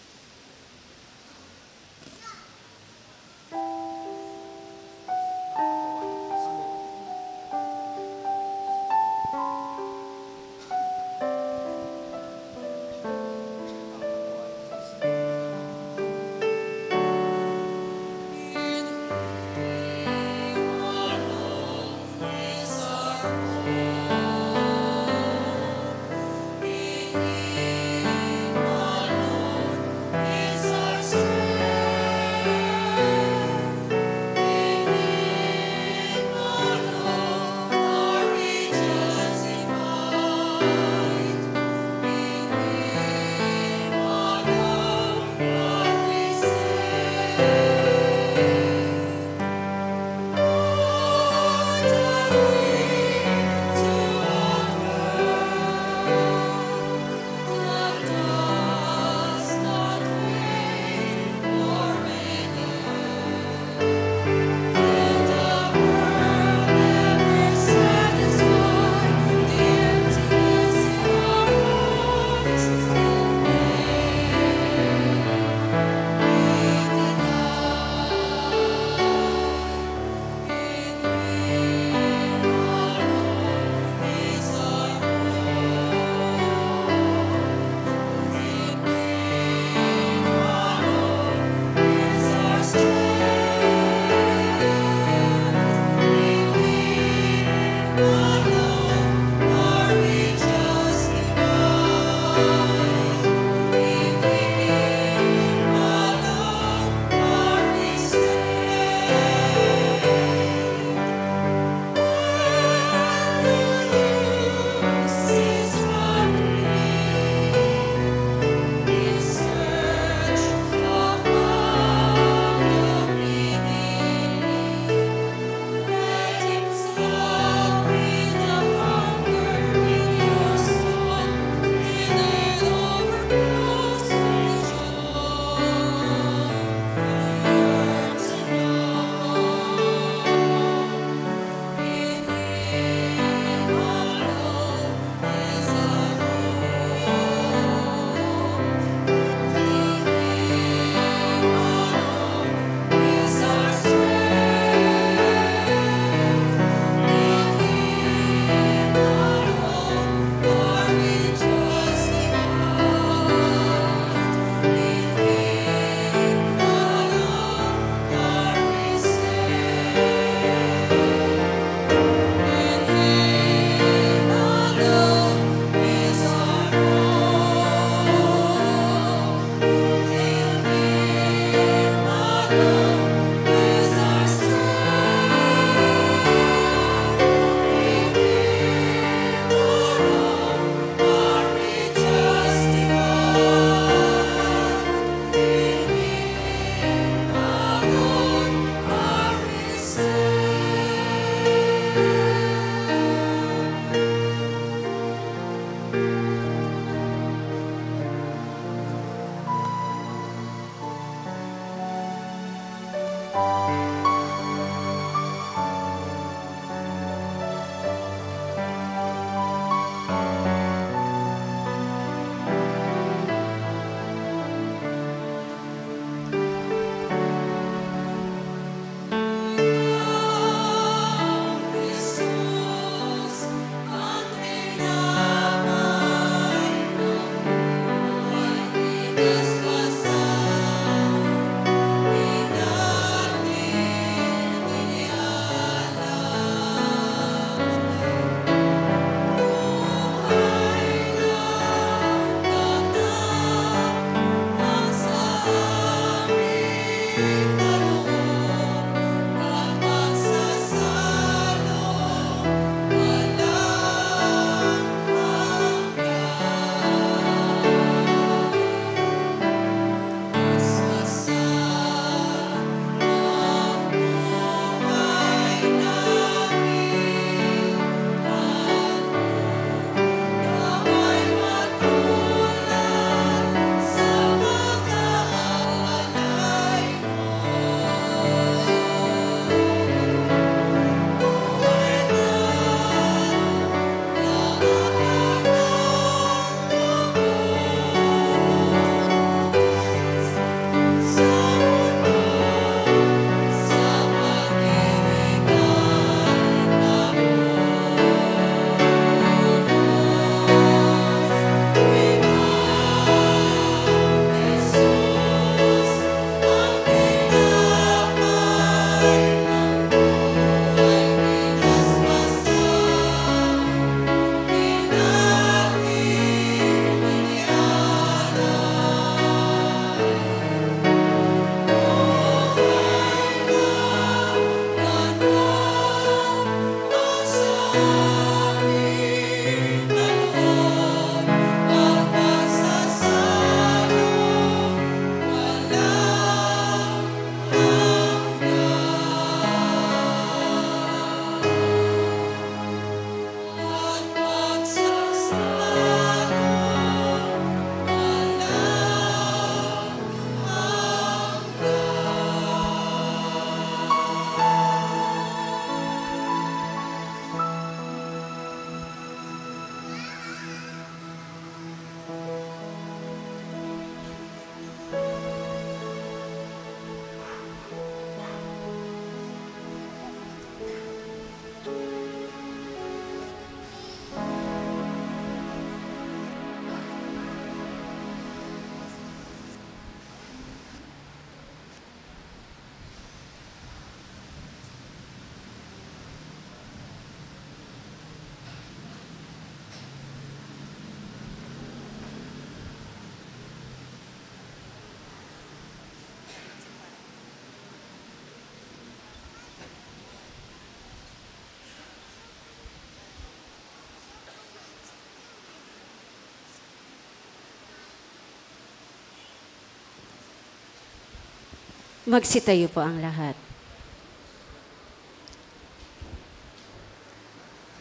Magsitayo po ang lahat.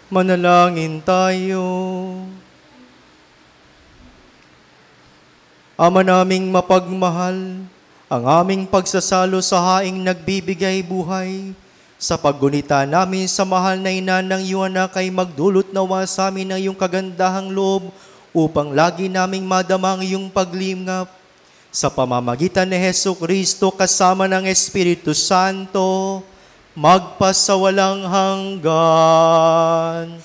Manalangin tayo. Ama naming mapagmahal, ang aming pagsasalo sa haing nagbibigay buhay, sa paggunita namin sa mahal na ina ng iyong anak ay magdulot nawa sa amin ng iyong kagandahang loob upang lagi naming madama ang iyong paglingap. Sa pamamagitan ni Jesucristo kasama ng Espiritu Santo, magpasawalang hanggan.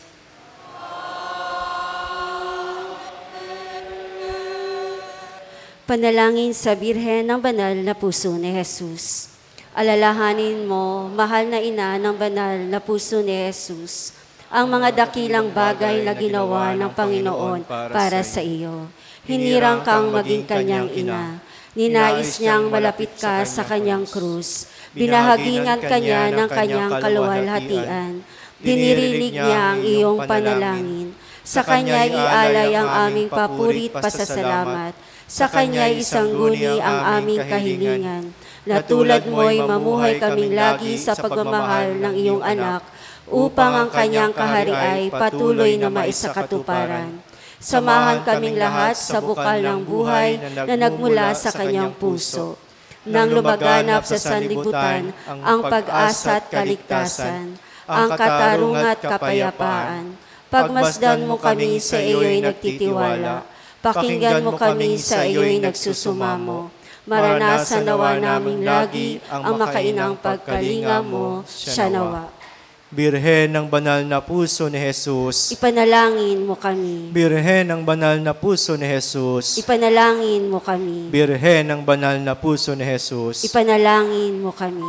Panalangin sa Birhen ng Banal na Puso ni Jesus. Alalahanin mo, mahal na ina ng banal na puso ni Jesus, ang mga dakilang bagay na ginawa ng Panginoon para sa iyo. Hinirang kang maging kanyang ina. Ninais niyang malapit ka sa kanyang krus. Binahagingan kanya ng kanyang kaluwalhatian. Dinirinig niya ang iyong panalangin. Sa kanya ialay ang aming papurit pasasalamat. Sa kanya isangguni ang aming kahilingan. Na tulad mo'y mamuhay kaming lagi sa pagmamahal ng iyong anak upang ang kanyang kahari ay patuloy na maisakatuparan. Samahan kaming lahat sa bukal ng buhay na nagmula sa kanyang puso. Nang lumaganap sa sanlibutan ang pag-asa at kaligtasan, ang katarungan at kapayapaan. Pagmasdan mo kami sa iyo'y nagtitiwala. Pakinggan mo kami sa iyo'y nagsusumamo. Maranasan nawa naming lagi ang makainang pagkalinga mo, siya nawa. Birhen ng banal na puso ni Jesus. Ipanalangin mo kami. Birhen ng banal na puso ni Jesus. Ipanalangin mo kami. Birhen ng banal na puso ni Jesus. Ipanalangin mo kami.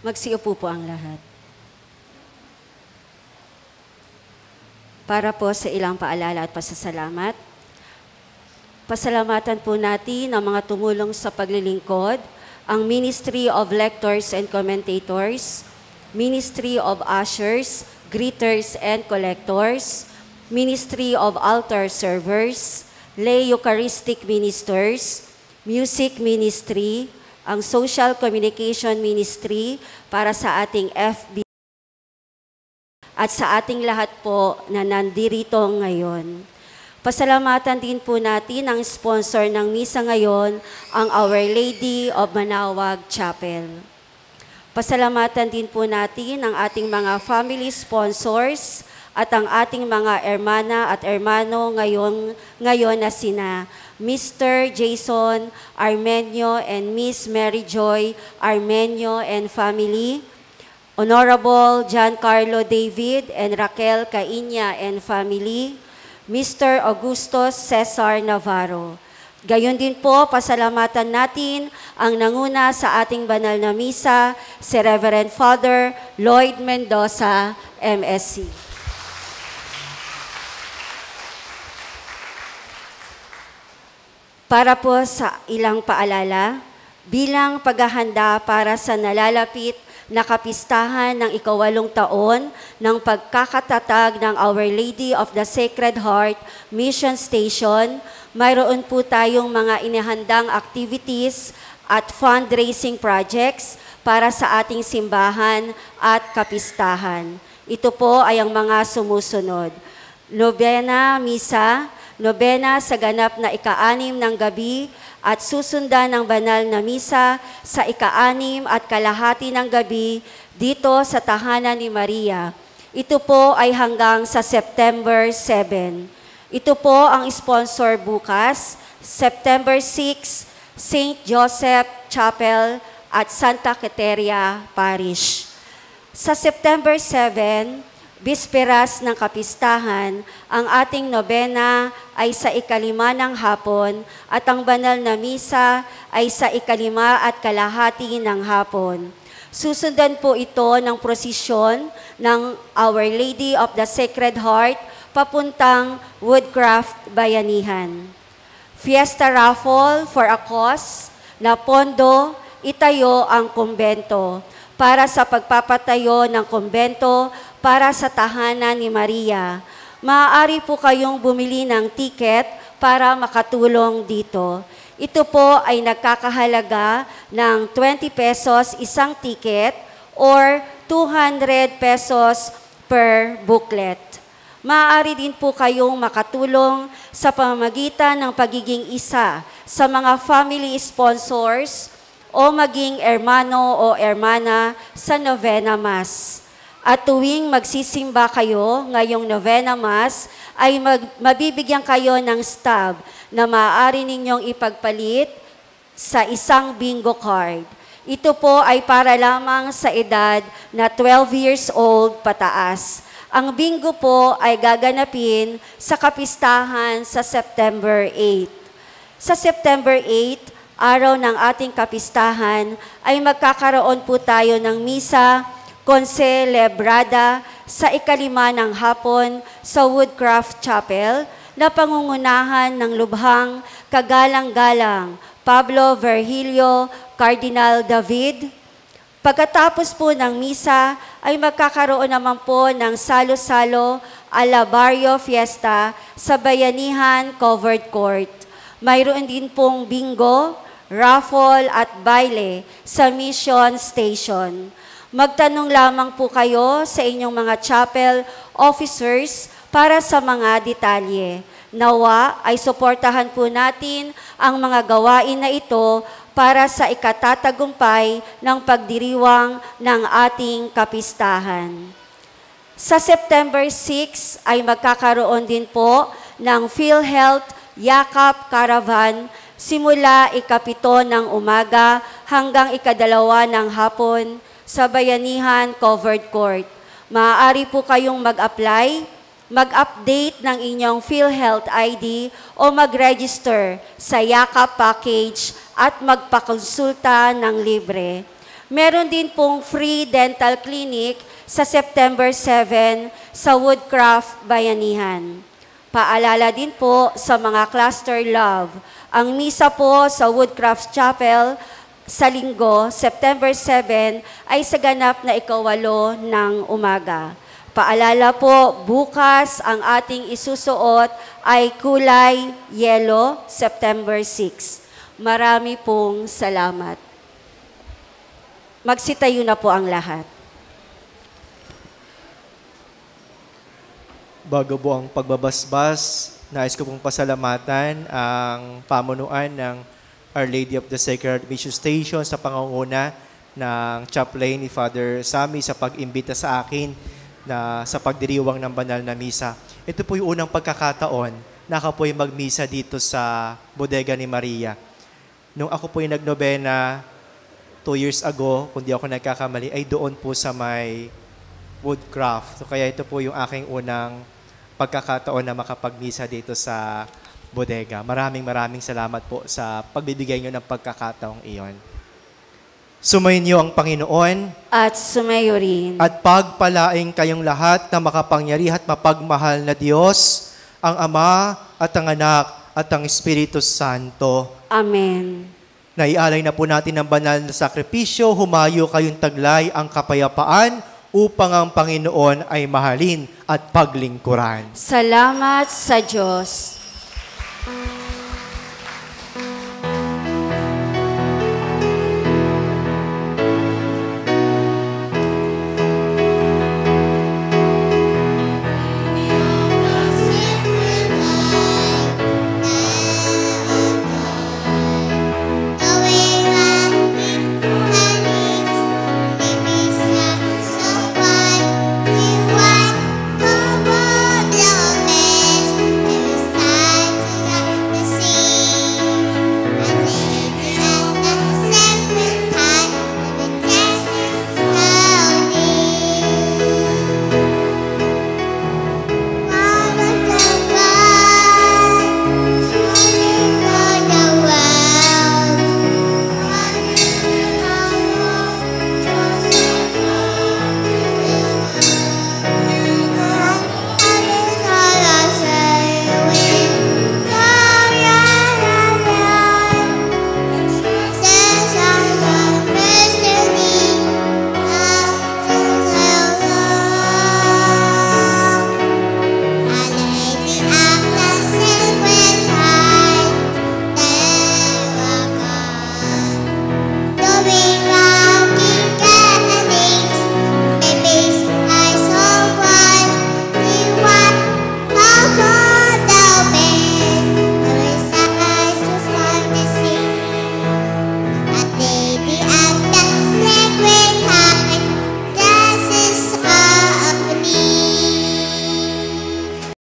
Magsiupo po ang lahat. Para po sa ilang paalala at pasasalamat, pasalamatan po natin ang mga tumulong sa paglilingkod, ang Ministry of Lectors and Commentators, Ministry of Ushers, Greeters and Collectors, Ministry of Altar Servers, Lay Eucharistic Ministers, Music Ministry, ang Social Communication Ministry para sa ating FB at sa ating lahat po na nandirito ngayon. Pasalamatan din po natin ang sponsor ng misa ngayon, ang Our Lady of Manaoag Chapel. Pasalamatan din po natin ang ating mga family sponsors at ang ating mga ermana at ermano ngayon na sina Mr. Jason Armenio and Miss Mary Joy Armenio and family, Honorable Giancarlo David and Raquel Cainya and family, Mr. Augustus Cesar Navarro. Gayon din po, pasalamatan natin ang nanguna sa ating banal na misa, si Reverend Father Lloyd Mendoza, MSc. Para po sa ilang paalala, bilang paghahanda para sa nalalapit na kapistahan ng ika-8 taon ng pagkakatatag ng Our Lady of the Sacred Heart Mission Station, mayroon po tayong mga inihandang activities at fundraising projects para sa ating simbahan at kapistahan. Ito po ay ang mga sumusunod. Nobena Misa, nobena sa ganap na ika-6 ng gabi at susundan ng banal na misa sa ika-6 at kalahati ng gabi dito sa Tahanan ni Maria. Ito po ay hanggang sa September 7. Ito po ang sponsor bukas, September 6, St. Joseph Chapel at Santa Quiteria Parish. Sa September 7, Bisperas ng Kapistahan, ang ating nobena ay sa ika-5 ng hapon at ang banal na misa ay sa ika-5 at kalahati ng hapon. Susundan po ito ng prosesyon ng Our Lady of the Sacred Heart papuntang Woodcraft Bayanihan. Fiesta raffle for a cause na pondo, itayo ang kumbento para sa pagpapatayo ng kumbento para sa Tahanan ni Maria. Maaari po kayong bumili ng ticket para makatulong dito. Ito po ay nagkakahalaga ng 20 pesos isang ticket or 200 pesos per booklet. Maaari din po kayong makatulong sa pamamagitan ng pagiging isa sa mga family sponsors o maging ermano o ermana sa Novena Mass. At tuwing magsisimba kayo ngayong Novena Mass, ay mabibigyan kayo ng stub na maaari ninyong ipagpalit sa isang bingo card. Ito po ay para lamang sa edad na 12 years old pataas. Ang bingo po ay gaganapin sa kapistahan sa September 8. Sa September 8, araw ng ating kapistahan, ay magkakaroon po tayo ng misa konselebrada sa ika-5 ng hapon sa Woodcraft Chapel na pangungunahan ng lubhang kagalang-galang Pablo Virgilio Cardinal David. Pagkatapos po ng misa ay magkakaroon naman po ng salo-salo alabaryo fiesta sa Bayanihan Covered Court. Mayroon din pong bingo, raffle at baile sa Mission Station. Magtanong lamang po kayo sa inyong mga chapel officers para sa mga detalye. Nawa ay suportahan po natin ang mga gawain na ito para sa ikatatagumpay ng pagdiriwang ng ating kapistahan. Sa September 6 ay magkakaroon din po ng PhilHealth Yakap Caravan simula ika-7 ng umaga hanggang ika-2 ng hapon sa Bayanihan Covered Court. Maaari po kayong mag-apply, mag-update ng inyong PhilHealth ID o mag-register sa Yakap Package at magpakonsulta ng libre. Meron din pong free dental clinic sa September 7 sa Woodcraft Bayanihan. Paalala din po sa mga cluster love. Ang misa po sa Woodcraft Chapel sa linggo, September 7, ay sa ganap na ika-8 ng umaga. Paalala po, bukas ang ating isusuot ay kulay yellow, September 6. Marami pong salamat. Magsitayo na po ang lahat. Bago po ang pagbabasbas, nais ko pong pasalamatan ang pamunuan ng Our Lady of the Sacred Mission Station sa pangunguna ng chaplain ni Father Sammy sa pag-imbita sa akin na sa pagdiriwang ng banal na misa. Ito po yung unang pagkakataon na ako po yung magmisa dito sa Bodega ni Maria. Nung ako po yung nagnobena 2 years ago, kung di ako nagkakamali, ay doon po sa may Woodcraft. So kaya ito po yung aking unang pagkakataon na makapagmisa dito sa Bodega. Maraming salamat po sa pagbibigay nyo ng pagkakataong iyon. Sumayin niyo ang Panginoon At sumayo rin. at pagpalaing kayong lahat na makapangyarihan at mapagmahal na Diyos, ang Ama at ang Anak at ang Espiritu Santo. Amen. Naialay na po natin ang banal na sakripisyo, humayo kayong taglay ang kapayapaan upang ang Panginoon ay mahalin at paglingkuran. Salamat sa Diyos.